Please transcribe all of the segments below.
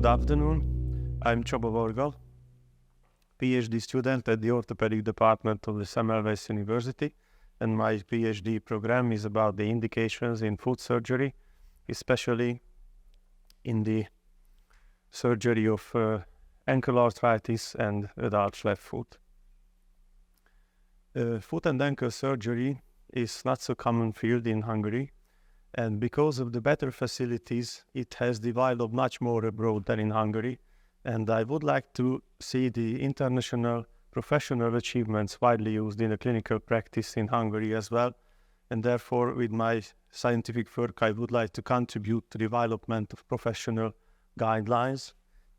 Good afternoon. I'm Csaba Varga, PhD student at the orthopedic department of the Semmelweis University, and my PhD program is about the indications in foot surgery, especially in the surgery of ankle arthritis and adult flat foot. Foot and ankle surgery is not so common field in Hungary, and because of the better facilities, it has developed much more abroad than in Hungary. And I would like to see the international professional achievements widely used in the clinical practice in Hungary as well. And therefore, with my scientific work, I would like to contribute to the development of professional guidelines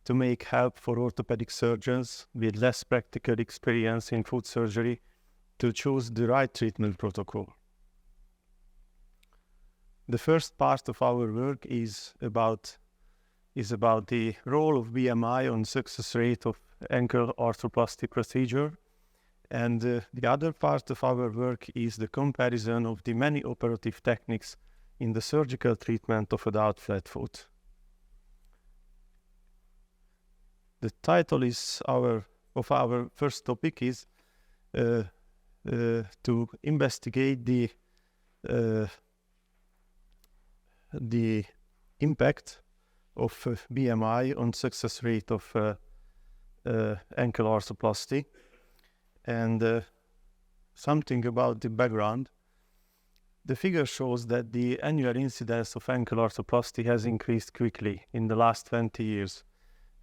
to make help for orthopedic surgeons with less practical experience in foot surgery to choose the right treatment protocol. The first part of our work is about the role of BMI on success rate of ankle arthroplasty procedure. And the other part of our work is the comparison of the many operative techniques in the surgical treatment of adult flat foot. The title of our first topic is to investigate the impact of BMI on success rate of ankle arthroplasty, and something about the background. The figure shows that the annual incidence of ankle arthroplasty has increased quickly in the last 20 years.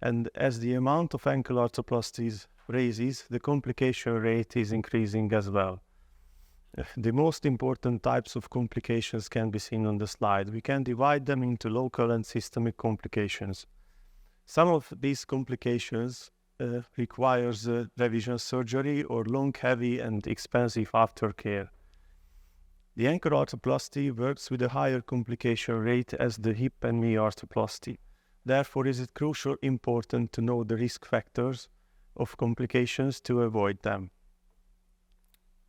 And as the amount of ankle arthroplasties raises, the complication rate is increasing as well. The most important types of complications can be seen on the slide. We can divide them into local and systemic complications. Some of these complications requires revision surgery or long, heavy and expensive aftercare. The ankle arthroplasty works with a higher complication rate as the hip and knee arthroplasty. Therefore, is it crucially important to know the risk factors of complications to avoid them.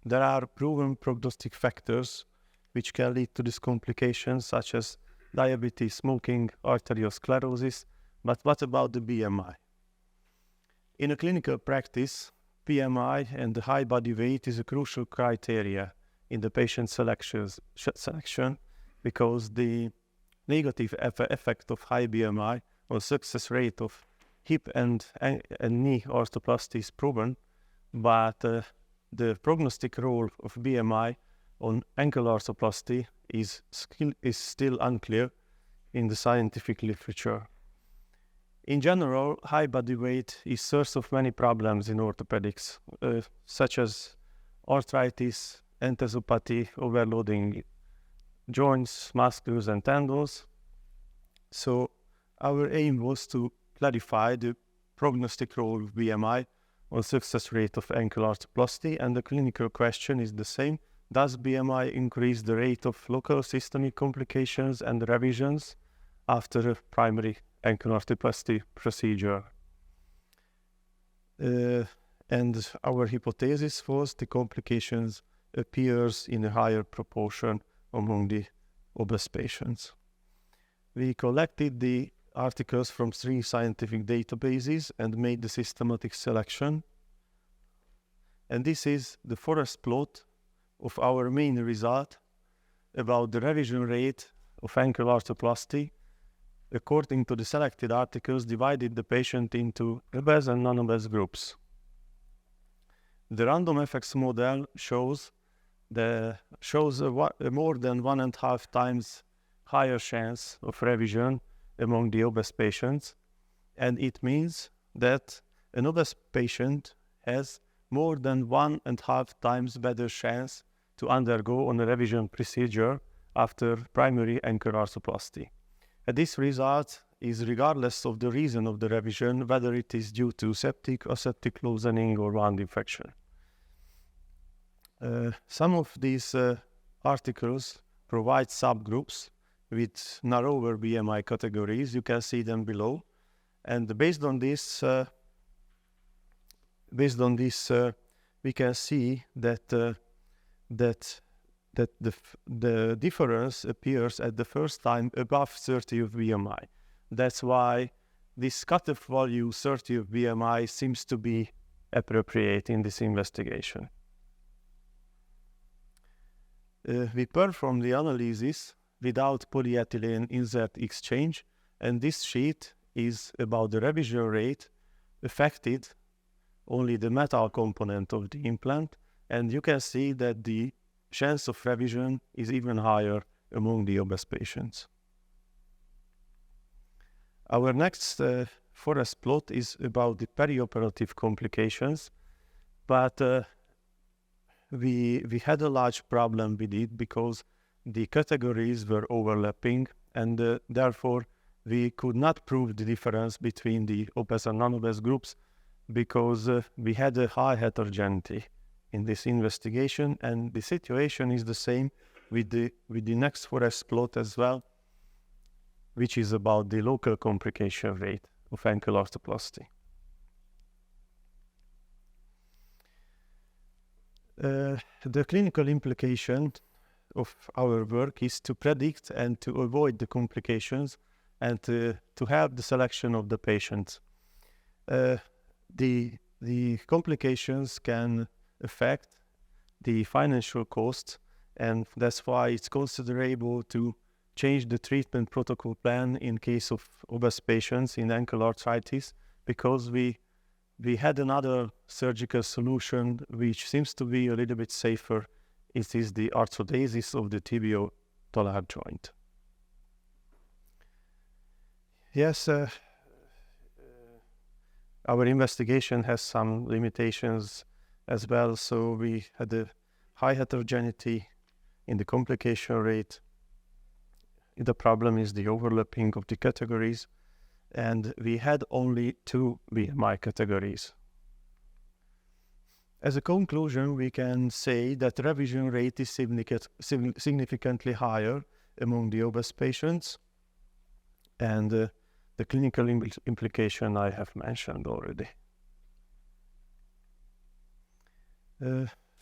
There are proven prognostic factors which can lead to these complications, such as diabetes, smoking, arteriosclerosis. But what about the BMI? In a clinical practice, BMI and the high body weight is a crucial criteria in the patient selection because the negative effect of high BMI on success rate of hip and knee arthroplasty is proven, but the prognostic role of BMI on ankle arthroplasty is still unclear in the scientific literature. In general, high body weight is source of many problems in orthopedics, such as arthritis, enthesopathy, overloading joints, muscles, and tendons. So our aim was to clarify the prognostic role of BMI on success rate of ankle arthroplasty, and the clinical question is the same. Does BMI increase the rate of local systemic complications and revisions after a primary ankle arthroplasty procedure? And our hypothesis was the complications appears in a higher proportion among the obese patients. We collected the articles from 3 scientific databases and made the systematic selection. And this is the forest plot of our main result about the revision rate of ankle arthroplasty according to the selected articles divided the patient into obese and non-obese groups. The random effects model shows a more than 1.5 times higher chance of revision among the obese patients, and it means that an obese patient has more than 1.5 times better chance to undergo a revision procedure after primary ankle arthroplasty. And this result is regardless of the reason of the revision, whether it is due to septic, aseptic loosening, or wound infection. Some of these articles provide subgroups with narrower BMI categories. You can see them below. And based on this, we can see that the difference appears at the first time above 30 of BMI. That's why this cutoff value 30 of BMI seems to be appropriate in this investigation. We perform the analysis without polyethylene insert exchange, and this sheet is about the revision rate affected only the metal component of the implant, and you can see that the chance of revision is even higher among the obese patients. Our next forest plot is about the perioperative complications, but we had a large problem with it because the categories were overlapping, and therefore we could not prove the difference between the obese and non-obese groups because we had a high heterogeneity in this investigation, and the situation is the same with the next forest plot as well, which is about the local complication rate of ankle arthroplasty. The clinical implication of our work is to predict and to avoid the complications and to help the selection of the patients. The complications can affect the financial costs, and that's why it's considerable to change the treatment protocol plan in case of obese patients in ankle arthritis, because we had another surgical solution which seems to be a little bit safer. It is the arthrodesis of the tibio-talar joint. Yes, our investigation has some limitations as well, so we had a high heterogeneity in the complication rate. The problem is the overlapping of the categories, and we had only 2 BMI categories. As a conclusion, we can say that revision rate is significantly higher among the obese patients, and the clinical implication I have mentioned already.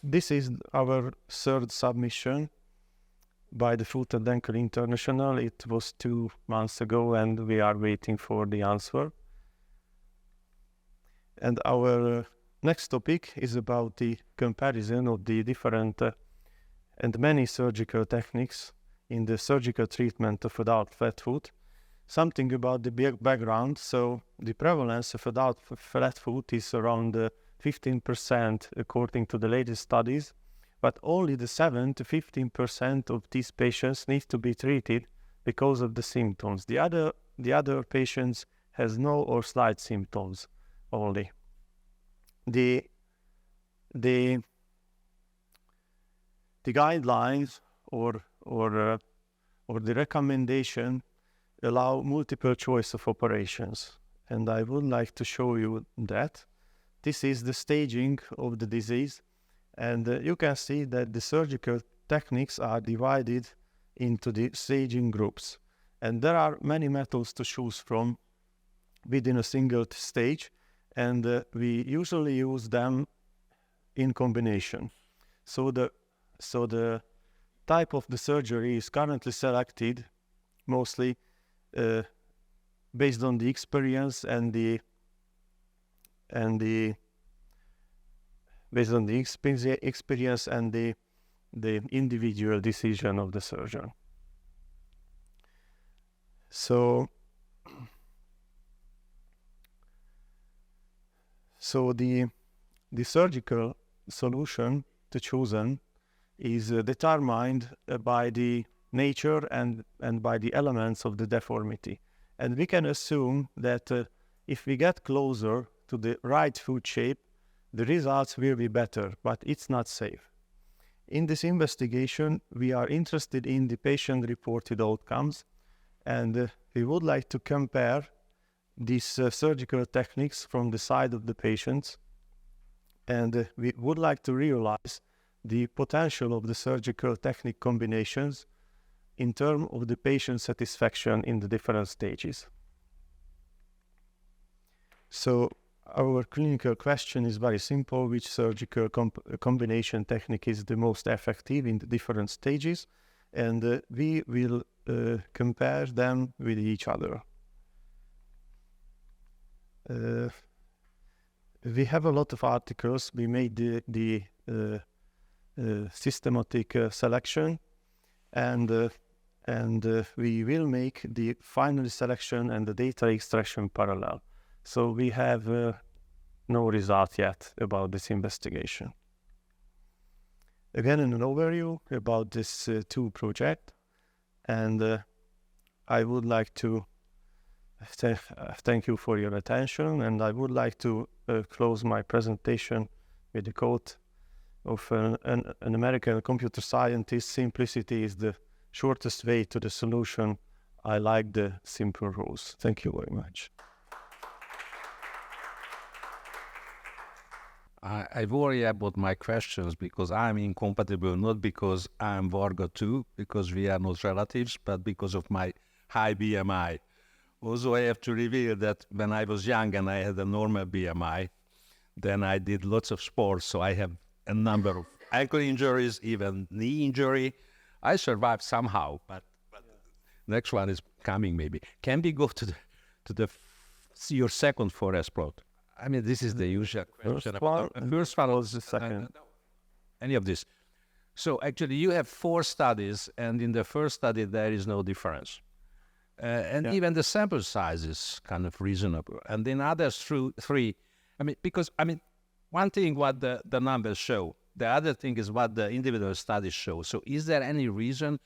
This is our third submission by the Foot and Ankle International. It was 2 months ago, and we are waiting for the answer. And our next topic is about the comparison of the different and many surgical techniques in the surgical treatment of adult flatfoot. Something about the background. So the prevalence of adult flatfoot is around 15% according to the latest studies, but only the 7 to 15% of these patients need to be treated because of the symptoms. The other patients has no or slight symptoms only. The guidelines or the recommendation allow multiple choice of operations, and I would like to show you that. This is the staging of the disease, and you can see that the surgical techniques are divided into the staging groups, and there are many methods to choose from within a single stage, and we usually use them in combination. So the type of the surgery is currently selected mostly based on the experience and the individual decision of the surgeon. So the surgical solution to chosen is determined by the nature and by the elements of the deformity. And we can assume that if we get closer to the right foot shape, the results will be better, but it's not safe. In this investigation, we are interested in the patient-reported outcomes, and we would like to compare these surgical techniques from the side of the patients, and we would like to realize the potential of the surgical technique combinations in terms of the patient satisfaction in the different stages. So our clinical question is very simple: which surgical combination technique is the most effective in the different stages? And we will compare them with each other. we have a lot of articles. We made the systematic selection, and we will make the final selection and the data extraction parallel. So we have no result yet about this investigation. Again, an overview about this two project, and I would like to thank you for your attention, and I would like to close my presentation with a quote of an American computer scientist: "Simplicity is the shortest way to the solution. I like the simple rules." Thank you very much. I worry about my questions because I'm incompatible, not because I'm Varga too, because we are not relatives, but because of my high BMI. Also, I have to reveal that when I was young and I had a normal BMI, then I did lots of sports, so I have a number of ankle injuries, even knee injury. I survived somehow, but next one is coming maybe. Can we go to your second forest plot? I mean, this is the usual question. First one was the second. Any of this. So actually you have 4 studies, and in the first study there is no difference. Even the sample size is kind of reasonable. And in others 3, because one thing what the numbers show, the other thing is what the individual studies show. So is there any reason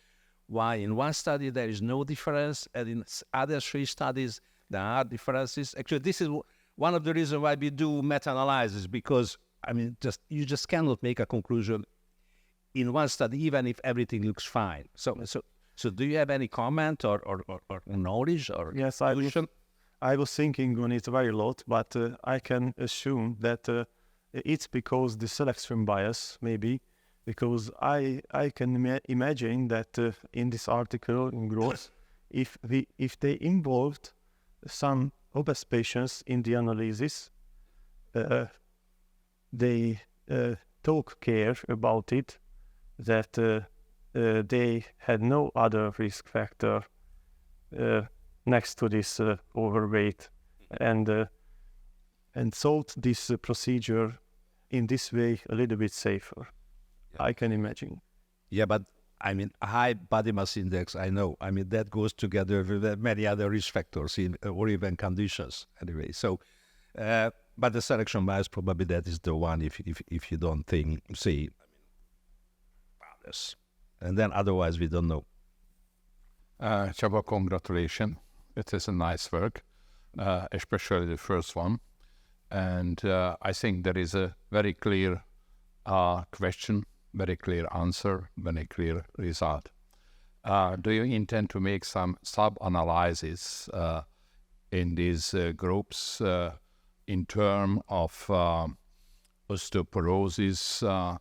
why in one study there is no difference, and in other 3 studies there are differences? Actually, this is one of the reasons why we do meta-analysis, because you just cannot make a conclusion in one study, even if everything looks fine. So do you have any comment or knowledge or yes, solution? I was thinking on it very lot, but I can assume that it's because the selection bias, maybe, because I can imagine that in this article in growth, if they involved some obese patients in the analysis, they took care about it, that they had no other risk factor next to this overweight, and thought this procedure in this way a little bit safer. Yeah. I can imagine. Yeah, but high body mass index, I know. That goes together with many other risk factors or even conditions anyway. So, but the selection bias, probably that is the one if you don't see others. And then otherwise we don't know. Csaba, congratulations. It is a nice work, especially the first one. And I think there is a very clear question, very clear answer, very clear result. Do you intend to make some sub-analysis in these groups in terms of osteoporosis,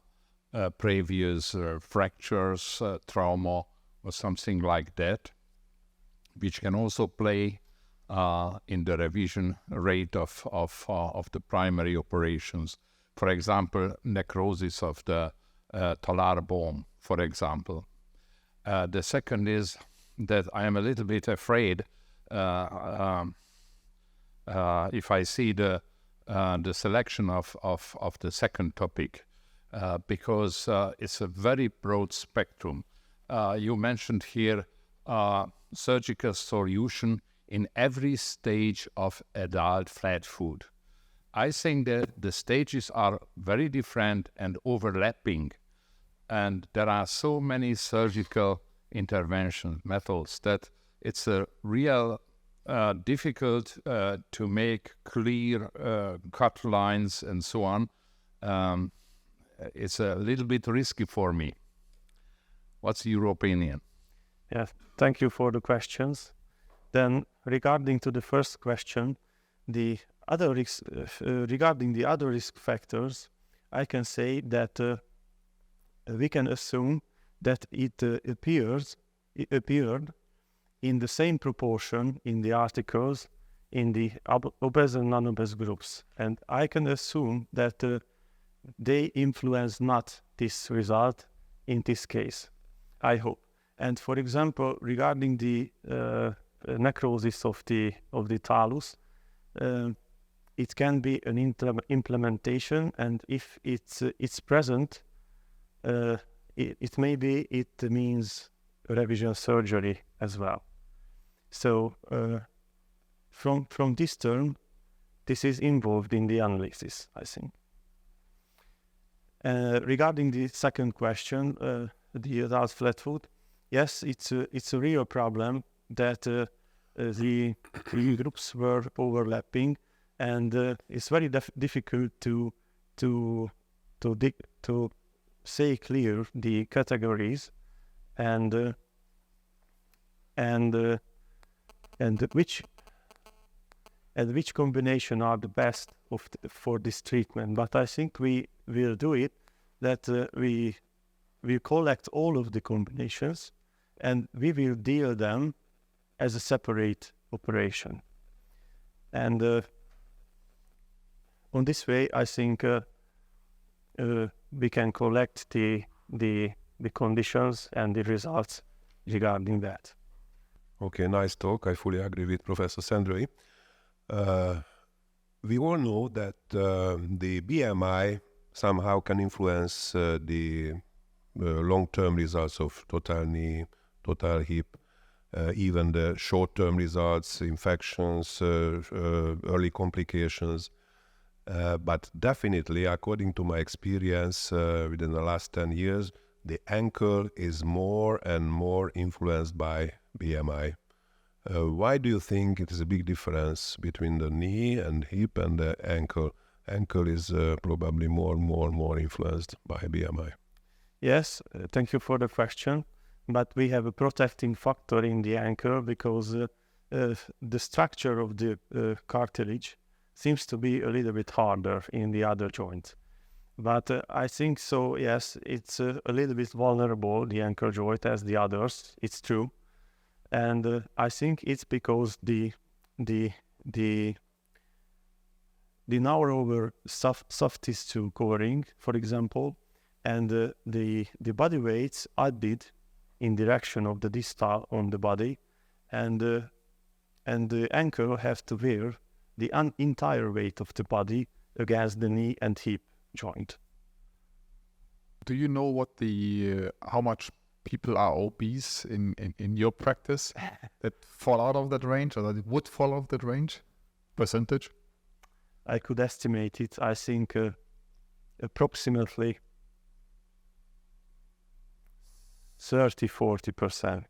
previous fractures, trauma, or something like that, which can also play in the revision rate of the primary operations? For example, necrosis of the talar bone, for example. The second is that I am a little bit afraid if I see the selection of the second topic, because it's a very broad spectrum. You mentioned here surgical solution in every stage of adult flatfoot. I think that the stages are very different and overlapping, and there are so many surgical intervention methods that it's a real difficult to make clear cut lines and so on. It's a little bit risky for me. What's your opinion? Yeah, thank you for the questions. Then, regarding to the first question, the other regarding the other risk factors, I can say that we can assume that it appeared in the same proportion in the articles in the obese and non-obese groups, and I can assume that they influence not this result in this case. I hope. And for example, regarding the necrosis of the talus, it can be an implementation, and if it's present, it means revision surgery as well. So from this term, this is involved in the analysis, I think. Regarding the second question, the adult flatfoot, yes, it's a real problem that the groups were overlapping, and it's very difficult to say clear the categories and which combination are the best for this treatment. But I think we will do it, that we collect all of the combinations and we will deal them as a separate operation. And on this way, I think we can collect the conditions and the results regarding that. Okay, nice talk. I fully agree with Professor Szendrői. We all know that the BMI somehow can influence the long-term results of total knee, total hip, even the short-term results, infections, early complications. But definitely, according to my experience within the last 10 years, the ankle is more and more influenced by BMI. Why do you think it is a big difference between the knee and hip and the ankle? Ankle is probably more influenced by BMI. Yes, thank you for the question. But we have a protecting factor in the ankle because the structure of the cartilage seems to be a little bit harder in the other joint. But I think so, yes, it's a little bit vulnerable, the ankle joint, as the others, it's true. And I think it's because the narrower soft tissue covering, for example, and the body weights added in direction of the distal on the body, and the ankle has to bear the entire weight of the body against the knee and hip joint. Do you know what how much people are obese in your practice that fall out of that range, or that would fall out of that range, percentage? I could estimate it, I think approximately 30-40%.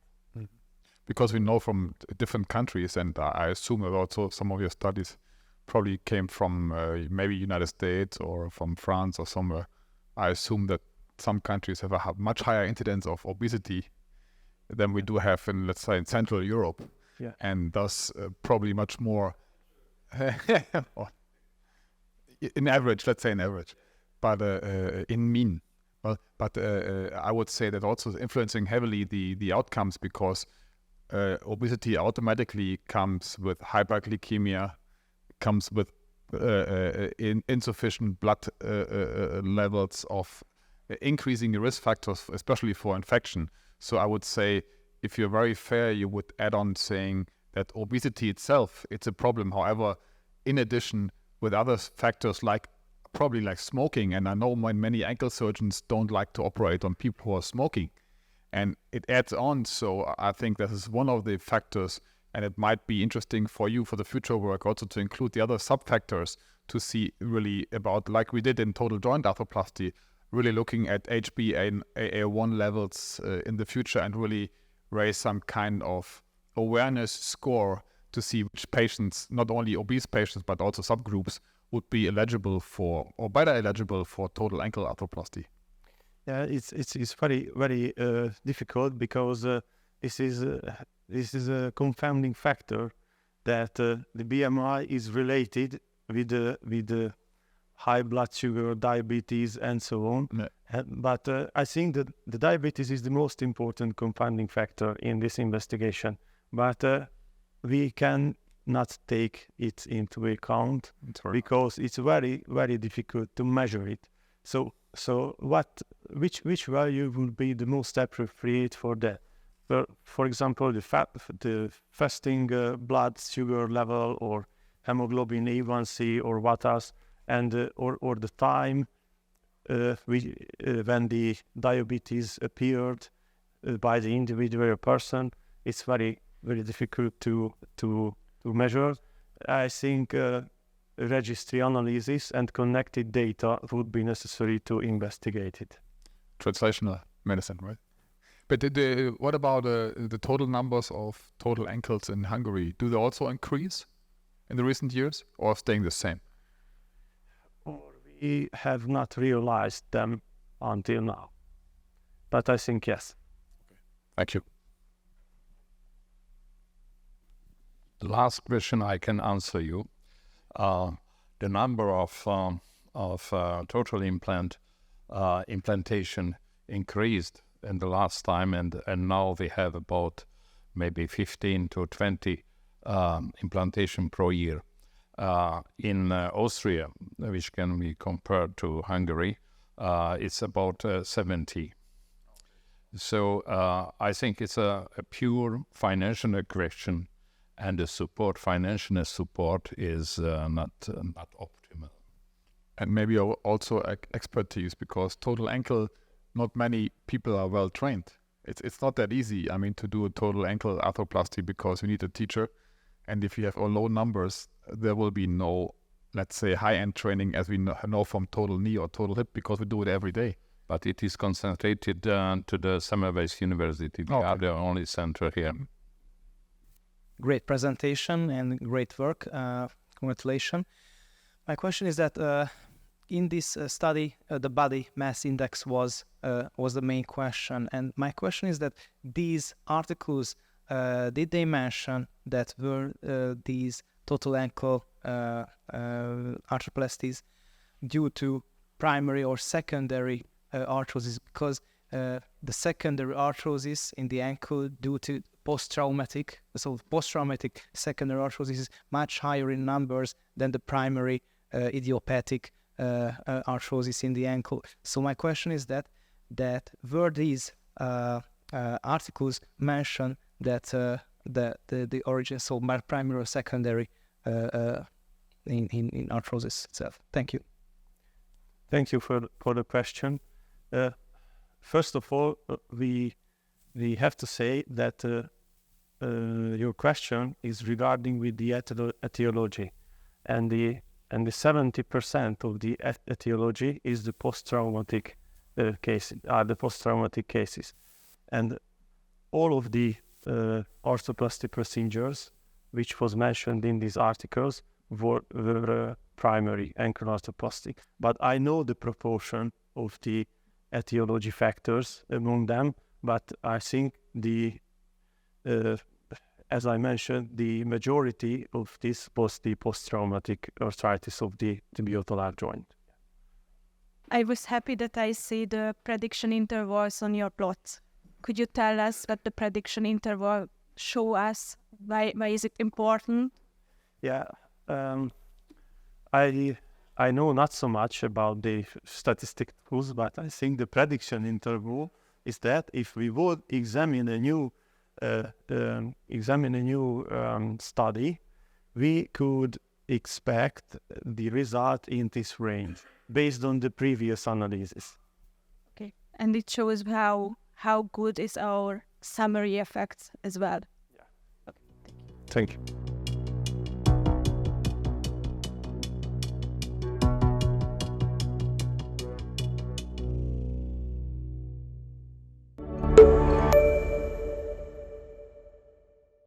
Because we know from different countries, and I assume that also some of your studies probably came from maybe United States or from France or somewhere. I assume that some countries have a much higher incidence of obesity than we do have in, let's say, in Central Europe, and thus probably much more in average, let's say in average, but in mean. Well, but I would say that also influencing heavily the outcomes, because obesity automatically comes with hyperglycemia, comes with insufficient blood levels of increasing the risk factors, especially for infection. So I would say, if you're very fair, you would add on saying that obesity itself, it's a problem. However, in addition, with other factors like probably like smoking, and I know many ankle surgeons don't like to operate on people who are smoking, and it adds on. So I think this is one of the factors, and it might be interesting for you for the future work also to include the other sub-factors to see really about, like we did in total joint arthroplasty, really looking at HB and AA1 levels in the future, and really raise some kind of awareness score to see which patients, not only obese patients, but also subgroups, would be eligible for, or better eligible for, total ankle arthroplasty. Yeah, it's very difficult, because this is a confounding factor that the BMI is related with the high blood sugar, diabetes, and so on. Yeah. But I think that the diabetes is the most important confounding factor in this investigation. But we can not take it into account because it's very, very difficult to measure it. So which value would be the most appropriate for that? For example, the fasting blood sugar level, or hemoglobin A1C or what else, and or the time when the diabetes appeared by the individual person. It's very difficult to measure. I think registry analysis and connected data would be necessary to investigate it. Translational medicine, right? But what about the total numbers of total ankles in Hungary? Do they also increase in the recent years, or staying the same? We have not realized them until now, but I think yes. Thank you. The last question I can answer you. The number of total implantation increased in the last time, and now we have about maybe 15 to 20 implantation per year. In Austria, which can be compared to Hungary, it's about 70. So I think it's a pure financial question, and the support, financial support, is not optimal. And maybe also expertise, because total ankle, not many people are well trained. It's not that easy, I mean, to do a total ankle arthroplasty, because you need a teacher. And if you have low numbers, there will be no, let's say, high-end training as we know from total knee or total hip, because we do it every day. But it is concentrated to the Semmelweis University. We are the only center here. Great presentation and great work. Congratulations. My question is that in this study, the body mass index was the main question. And my question is that these articles, did they mention that were these total ankle arthroplasties due to primary or secondary arthrosis? Because the secondary arthrosis in the ankle due to post-traumatic secondary arthrosis is much higher in numbers than the primary idiopathic arthrosis in the ankle. So my question is that were these articles mention that the origin, so primary or secondary in arthrosis itself? Thank you. Thank you for the question. First of all, we have to say that your question is regarding with the etiology, and the 70% of the etiology is the post-traumatic cases, and all of the arthroplasty procedures which was mentioned in these articles were primary ankle arthroplasty. But I know the proportion of the etiology factors among them, but I think as I mentioned, the majority of this was the post-traumatic arthritis of the tibiotalar joint. I was happy that I see the prediction intervals on your plots. Could you tell us what the prediction interval show us? Why is it important? Yeah, I know not so much about the statistics, but I think the prediction interval is that if we would examine a new study, we could expect the result in this range based on the previous analysis. Okay, and it shows how good is our summary effect as well. Yeah. Okay. Thank you.